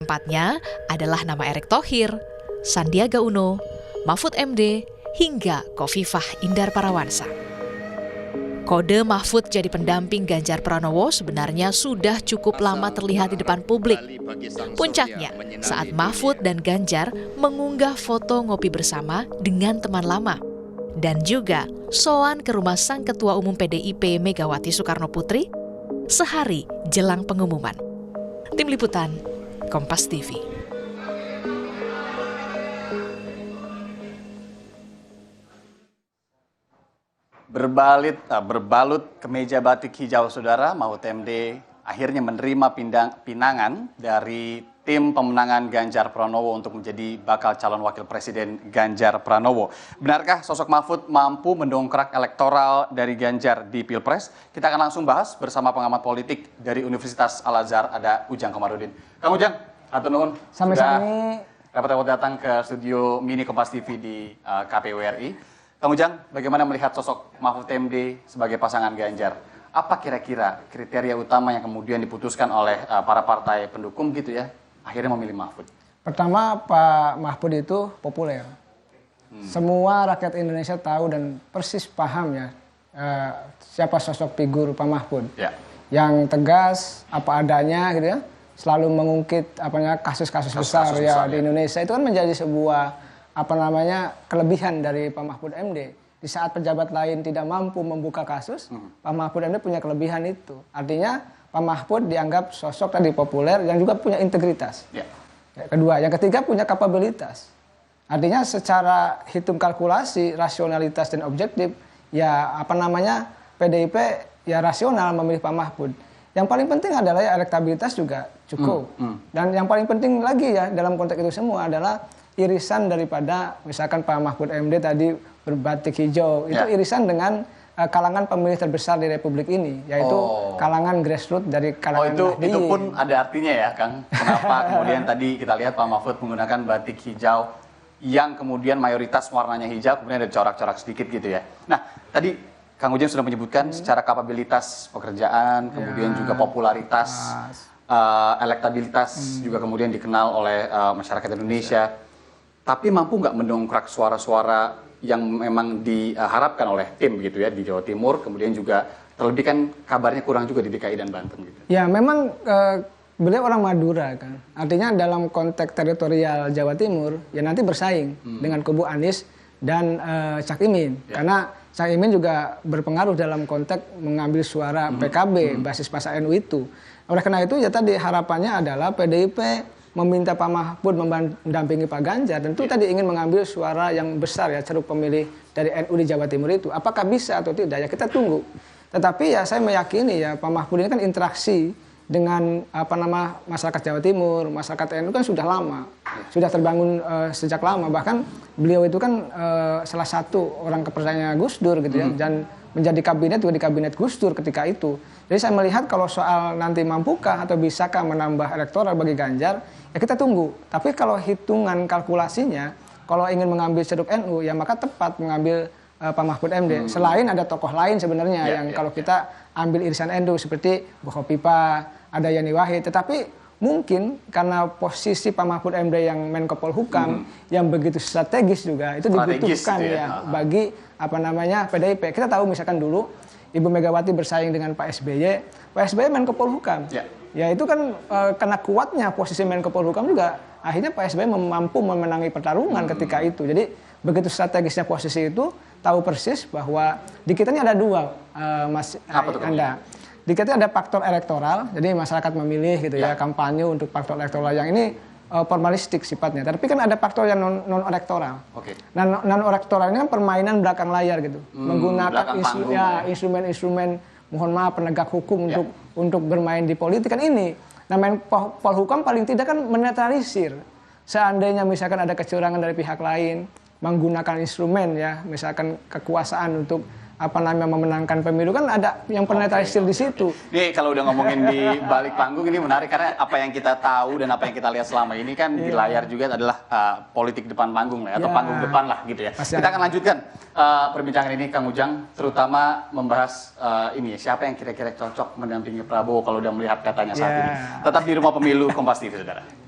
Empatnya adalah nama Erick Thohir, Sandiaga Uno, Mahfud MD, hingga Khofifah Indar Parawansa. Kode Mahfud jadi pendamping Ganjar Pranowo sebenarnya sudah cukup lama terlihat di depan publik. Puncaknya saat Mahfud dan Ganjar mengunggah foto ngopi bersama dengan teman lama. Dan juga soan ke rumah sang Ketua Umum PDIP Megawati Soekarno Putri sehari jelang pengumuman. Tim Liputan, Kompas TV. Berbalut kemeja batik hijau, saudara, Mahfud MD akhirnya menerima pinangan dari tim pemenangan Ganjar Pranowo untuk menjadi bakal calon wakil presiden Ganjar Pranowo. Benarkah sosok Mahfud mampu mendongkrak elektoral dari Ganjar di Pilpres? Kita akan langsung bahas bersama pengamat politik dari Universitas Al-Azhar, ada Ujang Komarudin. Kang Ujang, hatur nuhun sudah dapat datang ke studio mini Kompas TV di KPU RI. Kang Ujang, bagaimana melihat sosok Mahfud MD sebagai pasangan Ganjar? Apa kira-kira kriteria utama yang kemudian diputuskan oleh para partai pendukung gitu ya, akhirnya memilih Mahfud? Pertama, Pak Mahfud itu populer. Semua rakyat Indonesia tahu dan persis paham ya siapa sosok figur Pak Mahfud. Ya. Yang tegas, apa adanya gitu ya, selalu mengungkit kasus-kasus besar ya di Indonesia. Itu kan menjadi sebuah kelebihan dari Pak Mahfud MD. Di saat pejabat lain tidak mampu membuka kasus, Pak Mahfud MD punya kelebihan itu. Artinya Pak Mahfud dianggap sosok tadi populer yang juga punya integritas. Ya. Kedua, yang ketiga punya kapabilitas. Artinya secara hitung kalkulasi, rasionalitas dan objektif, ya PDIP ya rasional memilih Pak Mahfud. Yang paling penting adalah ya elektabilitas juga cukup. Dan yang paling penting lagi ya dalam konteks itu semua adalah irisan daripada misalkan Pak Mahfud MD tadi berbatik hijau, itu irisan dengan kalangan pemilih terbesar di Republik ini, yaitu kalangan grassroots dari kalangan Nahdliyin. Itu pun ada artinya ya, Kang. Kenapa kemudian tadi kita lihat Pak Mahfud menggunakan batik hijau yang kemudian mayoritas warnanya hijau, kemudian ada corak-corak sedikit gitu ya. Nah, tadi Kang Ujang sudah menyebutkan secara kapabilitas pekerjaan, kemudian juga popularitas, elektabilitas juga kemudian dikenal oleh masyarakat Indonesia. Tapi mampu nggak mendongkrak suara-suara yang memang diharapkan oleh tim gitu ya di Jawa Timur, kemudian juga terlebih kan kabarnya kurang juga di DKI dan Banten gitu. Ya memang beliau orang Madura kan, artinya dalam konteks teritorial Jawa Timur ya nanti bersaing dengan kubu Anies dan Cak Imin, karena Cak Imin juga berpengaruh dalam konteks mengambil suara PKB basis masa NU itu. Oleh karena itu ya tadi harapannya adalah PDIP meminta Pak Mahfud mendampingi Pak Ganjar, tentu tadi ingin mengambil suara yang besar ya, ceruk pemilih dari NU di Jawa Timur itu. Apakah bisa atau tidak ya kita tunggu. Tetapi ya saya meyakini ya Pak Mahfud ini kan interaksi dengan masyarakat Jawa Timur, masyarakat NU kan sudah lama, sudah terbangun sejak lama. Bahkan beliau itu kan salah satu orang kepercayaannya Gus Dur gitu ya, dan menjadi kabinet juga di kabinet Gus Dur ketika itu. Jadi saya melihat kalau soal nanti mampukah atau bisakah menambah elektoral bagi Ganjar, ya kita tunggu. Tapi kalau hitungan kalkulasinya, kalau ingin mengambil ceruk NU, ya maka tepat mengambil Pak Mahfud MD. Selain ada tokoh lain sebenarnya kalau kita ambil irisan NU seperti Bu Khofifah, ada Yeni Wahid. Tetapi mungkin karena posisi Pak Mahfud MD yang Menko Polhukam yang begitu strategis juga, itu dibutuhkan ya bagi PDIP. Kita tahu misalkan dulu Ibu Megawati bersaing dengan Pak SBY Menko Polhukam. Ya itu kan karena kuatnya posisi Menko Polhukam juga akhirnya Pak SBY mampu memenangi pertarungan ketika itu. Jadi begitu strategisnya posisi itu, tahu persis bahwa di kita ini ada dua, Mas Anda. Di kita ada faktor elektoral, jadi masyarakat memilih gitu ya, kampanye untuk faktor elektoral yang ini formalistik sifatnya. Tapi kan ada faktor yang non-elektoral. Nah, non-elektoral ini kan permainan belakang layar gitu. Menggunakan instrumen-instrumen, mohon maaf, penegak hukum untuk bermain di politik kan ini. Nah, Polhukam paling tidak kan menetralisir. Seandainya misalkan ada kecurangan dari pihak lain, menggunakan instrumen ya, misalkan kekuasaan untuk memenangkan pemilu, kan ada yang penetralisir di situ. Ini kalau udah ngomongin di balik panggung ini menarik karena apa yang kita tahu dan apa yang kita lihat selama ini kan di layar juga adalah politik depan panggung lah, atau panggung depan lah gitu ya. Kita akan lanjutkan perbincangan ini Kang Ujang, terutama membahas ini siapa yang kira-kira cocok mendampingi Prabowo kalau udah melihat katanya saat ini. Tetap di Rumah Pemilu Kompas TV, saudara.